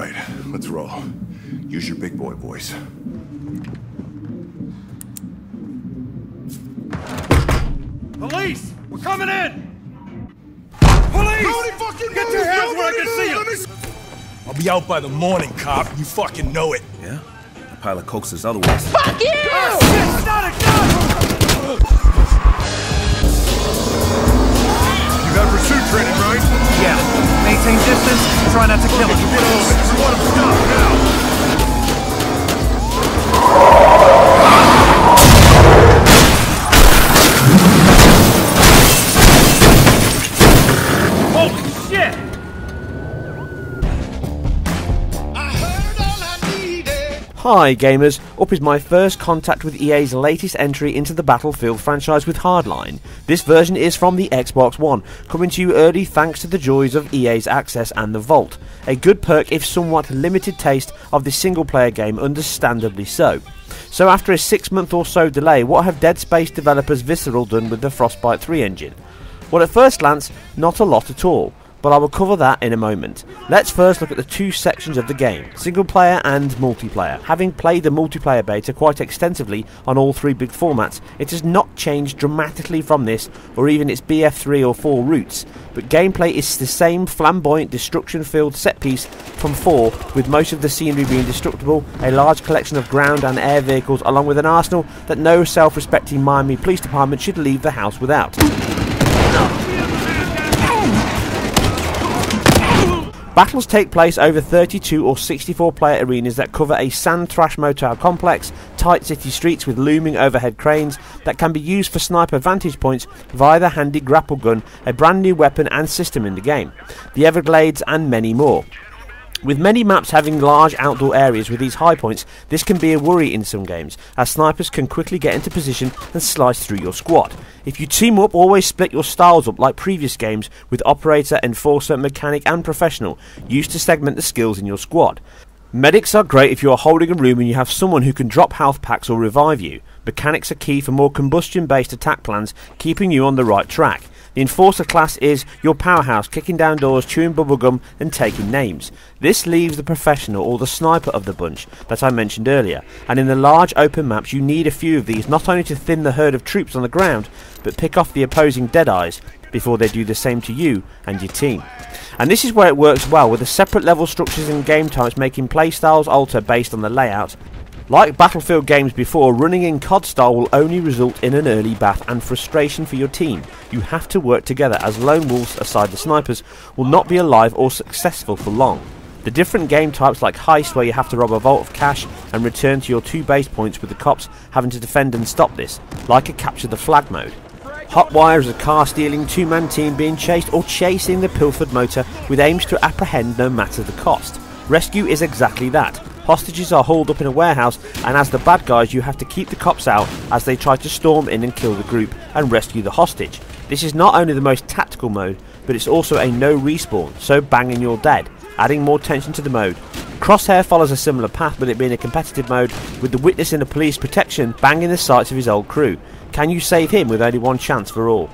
Alright, let's roll. Use your big boy voice. Police! We're coming in! Police! Nobody fucking Get your hands where I can see them! I'll be out by the morning, cop. You fucking know it. Yeah? A pile of cokes is otherwise. Fuck you! Oh, shit, stop it, gun! You got pursuit training, right? Yeah. Maintain distance, try not to kill him. Get on it. We want him stopped now. Holy shit! Hi gamers, up is my first contact with EA's latest entry into the Battlefield franchise with Hardline. This version is from the Xbox One, coming to you early thanks to the joys of EA's Access and the Vault. A good perk if somewhat limited taste of the single player game, understandably so. So after a 6-month or so delay, what have Dead Space developers Visceral done with the Frostbite 3 engine? Well, at first glance, not a lot at all, but I will cover that in a moment. Let's first look at the two sections of the game, single player and multiplayer. Having played the multiplayer beta quite extensively on all three big formats, it has not changed dramatically from this or even its BF3 or 4 roots, but gameplay is the same flamboyant destruction-filled set piece from 4, with most of the scenery being destructible, a large collection of ground and air vehicles along with an arsenal that no self-respecting Miami Police Department should leave the house without. Battles take place over 32 or 64 player arenas that cover a sand thrash motel complex, tight city streets with looming overhead cranes that can be used for sniper vantage points via the handy grapple gun, a brand new weapon and system in the game, the Everglades and many more. With many maps having large outdoor areas with these high points, this can be a worry in some games, as snipers can quickly get into position and slice through your squad. If you team up, always split your styles up like previous games with Operator, Enforcer, Mechanic and Professional, used to segment the skills in your squad. Medics are great if you are holding a room and you have someone who can drop health packs or revive you. Mechanics are key for more combustion-based attack plans, keeping you on the right track. The Enforcer class is your powerhouse, kicking down doors, chewing bubblegum and taking names. This leaves the Professional or the Sniper of the bunch that I mentioned earlier, and in the large open maps you need a few of these not only to thin the herd of troops on the ground, but pick off the opposing deadeyes before they do the same to you and your team. And this is where it works well, with the separate level structures and game types making playstyles alter based on the layout. Like Battlefield games before, running in COD style will only result in an early bath and frustration for your team. You have to work together, as lone wolves aside the snipers will not be alive or successful for long. The different game types like Heist, where you have to rob a vault of cash and return to your 2 base points with the cops having to defend and stop this, like a Capture the Flag mode. Hotwire is a car stealing 2-man team being chased or chasing the pilfered motor with aims to apprehend no matter the cost. Rescue is exactly that. Hostages are hauled up in a warehouse, and as the bad guys you have to keep the cops out as they try to storm in and kill the group and rescue the hostage. This is not only the most tactical mode, but it's also a no respawn, so bang and you're dead, adding more tension to the mode. Crosshair follows a similar path, with it being a competitive mode, with the witness in the police protection banging the sights of his old crew. Can you save him with only one chance for all?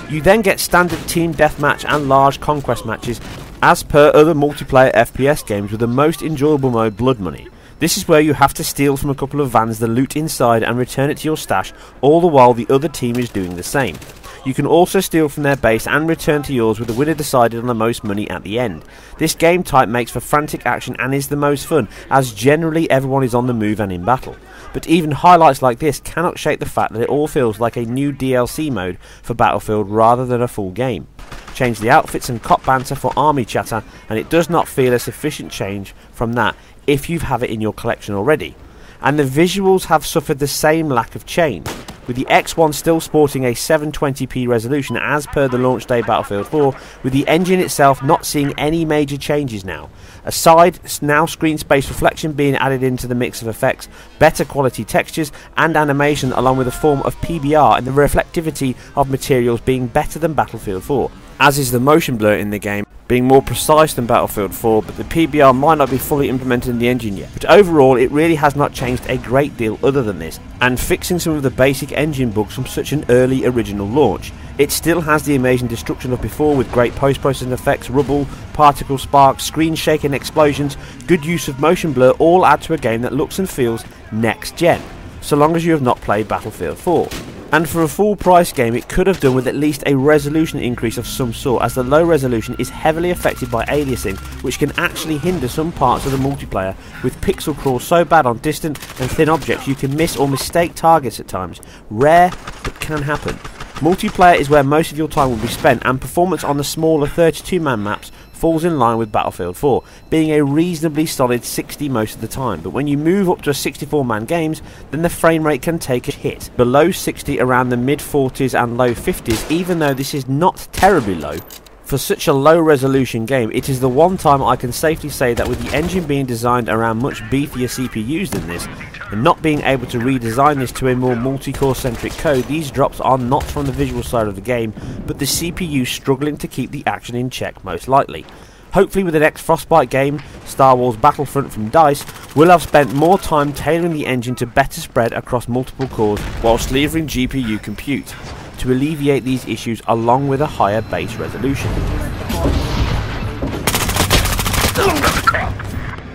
You then get standard team deathmatch and large conquest matches, as per other multiplayer FPS games, with the most enjoyable mode, Blood Money. This is where you have to steal from a couple of vans the loot inside and return it to your stash, all the while the other team is doing the same. You can also steal from their base and return to yours, with the winner decided on the most money at the end. This game type makes for frantic action and is the most fun, as generally everyone is on the move and in battle. But even highlights like this cannot shake the fact that it all feels like a new DLC mode for Battlefield rather than a full game. Change the outfits and cop banter for army chatter, and it does not feel a sufficient change from that if you have it in your collection already. And the visuals have suffered the same lack of change, with the X1 still sporting a 720p resolution as per the launch day Battlefield 4, with the engine itself not seeing any major changes now. Aside, now screen space reflection being added into the mix of effects, better quality textures and animation, along with a form of PBR and the reflectivity of materials being better than Battlefield 4, as is the motion blur in the game being more precise than Battlefield 4, but the PBR might not be fully implemented in the engine yet. But overall, it really has not changed a great deal other than this, and fixing some of the basic engine bugs from such an early original launch. It still has the amazing destruction of before with great post-processing effects, rubble, particle sparks, screen shaking explosions, good use of motion blur all add to a game that looks and feels next gen, so long as you have not played Battlefield 4. And for a full price game it could have done with at least a resolution increase of some sort, as the low resolution is heavily affected by aliasing, which can actually hinder some parts of the multiplayer, with pixel crawl so bad on distant and thin objects you can miss or mistake targets at times. Rare, but can happen. Multiplayer is where most of your time will be spent, and performance on the smaller 32-man maps falls in line with Battlefield 4, being a reasonably solid 60 most of the time, but when you move up to 64-man games, then the frame rate can take a hit. Below 60, around the mid-40s and low 50s, even though this is not terribly low. For such a low resolution game, it is the one time I can safely say that with the engine being designed around much beefier CPUs than this, and not being able to redesign this to a more multi-core centric code, these drops are not from the visual side of the game, but the CPU struggling to keep the action in check most likely. Hopefully with the next Frostbite game, Star Wars Battlefront from DICE, we'll have spent more time tailoring the engine to better spread across multiple cores whilst levering GPU compute, to alleviate these issues along with a higher base resolution.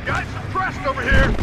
Guys, suppressed over here!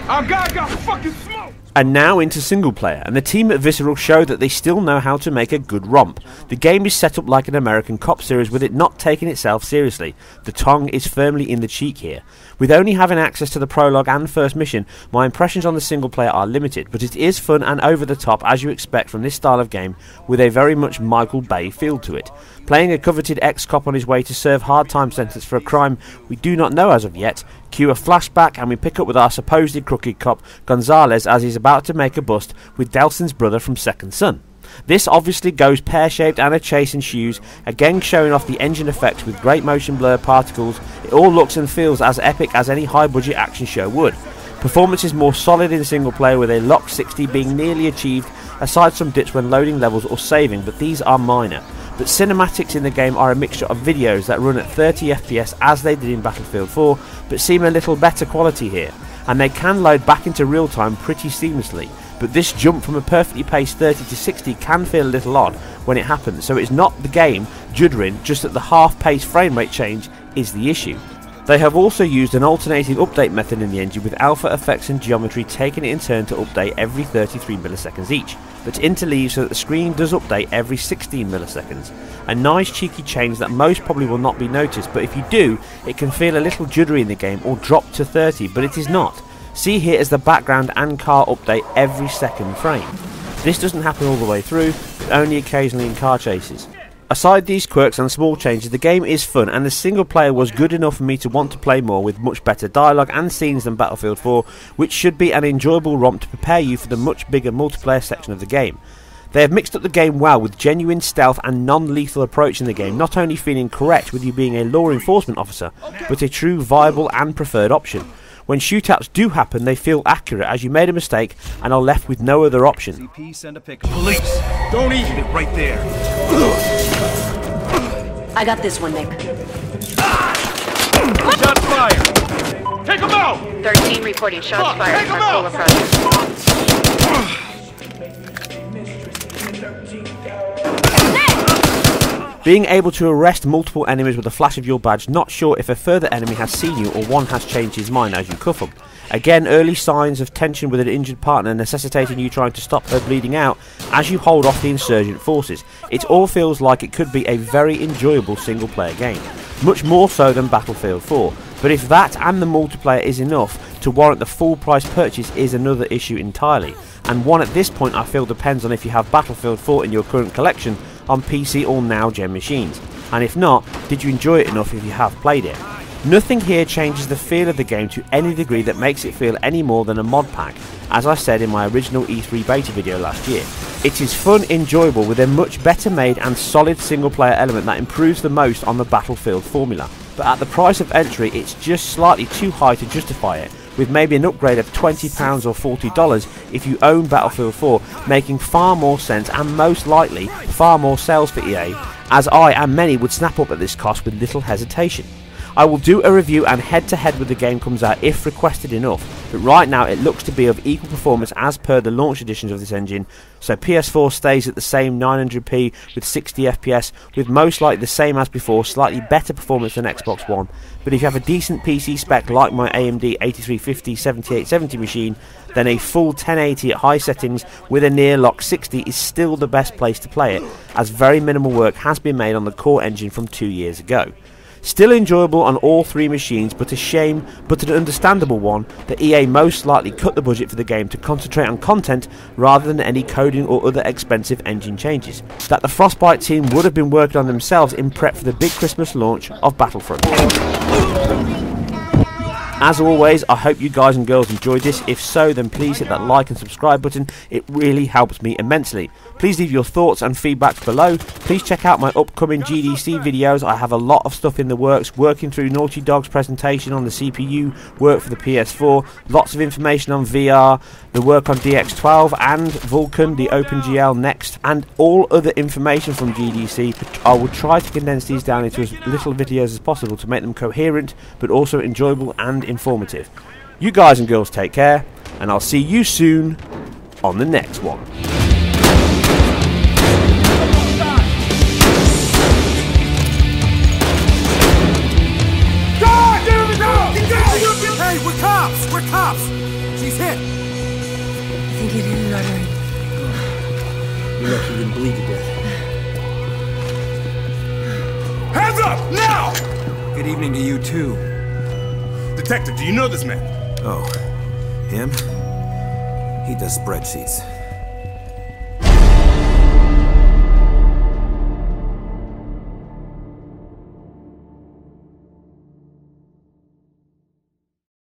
Our guy got fucking smoked! And now into single player, and the team at Visceral show that they still know how to make a good romp. The game is set up like an American cop series, with it not taking itself seriously. The tongue is firmly in the cheek here. With only having access to the prologue and first mission, my impressions on the single player are limited, but it is fun and over the top as you expect from this style of game, with a very much Michael Bay feel to it. Playing a coveted ex-cop on his way to serve hard time sentence for a crime we do not know as of yet, cue a flashback and we pick up with our supposed crooked cop Gonzalez as he's about to make a bust with Delson's brother from Second Son. This obviously goes pear-shaped and a chase ensues, again showing off the engine effects with great motion blur, particles. It all looks and feels as epic as any high-budget action show would. Performance is more solid in single player, with a locked 60 being nearly achieved, aside some dips when loading levels or saving, but these are minor. But cinematics in the game are a mixture of videos that run at 30 FPS as they did in Battlefield 4, but seem a little better quality here, and they can load back into real time pretty seamlessly. But this jump from a perfectly paced 30 to 60 can feel a little odd when it happens, so it's not the game juddering, just that the half-pace frame rate change is the issue. They have also used an alternating update method in the engine, with alpha effects and geometry taking it in turn to update every 33 milliseconds each, but interleave so that the screen does update every 16 milliseconds. A nice cheeky change that most probably will not be noticed, but if you do, it can feel a little juddery in the game or drop to 30, but it is not. See here as the background and car update every second frame. This doesn't happen all the way through, but only occasionally in car chases. Aside these quirks and small changes, the game is fun, and the single player was good enough for me to want to play more, with much better dialogue and scenes than Battlefield 4, which should be an enjoyable romp to prepare you for the much bigger multiplayer section of the game. They have mixed up the game well, with genuine stealth and non-lethal approach in the game, not only feeling correct with you being a law enforcement officer, but a true viable and preferred option. When shootouts do happen, they feel accurate, as you made a mistake and are left with no other option. Send a picture. Police! Don't eat it right there. I got this one, Nick. Shots fired! Take him out! 13 reporting shots fired from Cola Project. Being able to arrest multiple enemies with a flash of your badge, not sure if a further enemy has seen you or one has changed his mind as you cuff them. Again, early signs of tension with an injured partner necessitating you trying to stop her bleeding out as you hold off the insurgent forces. It all feels like it could be a very enjoyable single player game, much more so than Battlefield 4. But if that and the multiplayer is enough to warrant the full price purchase is another issue entirely, and one at this point I feel depends on if you have Battlefield 4 in your current collection on PC or now-gen machines, and if not, did you enjoy it enough if you have played it? Nothing here changes the feel of the game to any degree that makes it feel any more than a mod pack, as I said in my original E3 beta video last year. It is fun, enjoyable, with a much better made and solid single player element that improves the most on the Battlefield formula, but at the price of entry it's just slightly too high to justify it, with maybe an upgrade of £20 or $40 if you own Battlefield 4 making far more sense, and most likely far more sales for EA, as I and many would snap up at this cost with little hesitation. I will do a review and head-to-head when the game comes out if requested enough, but right now it looks to be of equal performance as per the launch editions of this engine, so PS4 stays at the same 900p with 60 FPS, with most likely the same as before, slightly better performance than Xbox One. But if you have a decent PC spec like my AMD 8350-7870 machine, then a full 1080 at high settings with a near lock 60 is still the best place to play it, as very minimal work has been made on the core engine from 2 years ago. Still enjoyable on all three machines, but a shame, but an understandable one, that EA most likely cut the budget for the game to concentrate on content rather than any coding or other expensive engine changes, that the Frostbite team would have been working on themselves in prep for the big Christmas launch of Battlefront. As always, I hope you guys and girls enjoyed this. If so, then please hit that like and subscribe button. It really helps me immensely. Please leave your thoughts and feedback below. Please check out my upcoming GDC videos. I have a lot of stuff in the works, working through Naughty Dog's presentation on the CPU, work for the PS4, lots of information on VR, the work on DX12 and Vulkan, the OpenGL Next, and all other information from GDC. I will try to condense these down into as little videos as possible to make them coherent, but also enjoyable and informative. You guys and girls take care, and I'll see you soon on the next one. Hey, we're cops! We're cops! She's hit! I think you hit an artery. You're lucky you didn't bleed to death. Hands up! Now! Good evening to you, too. Detective, do you know this man? Oh, him? He does spreadsheets.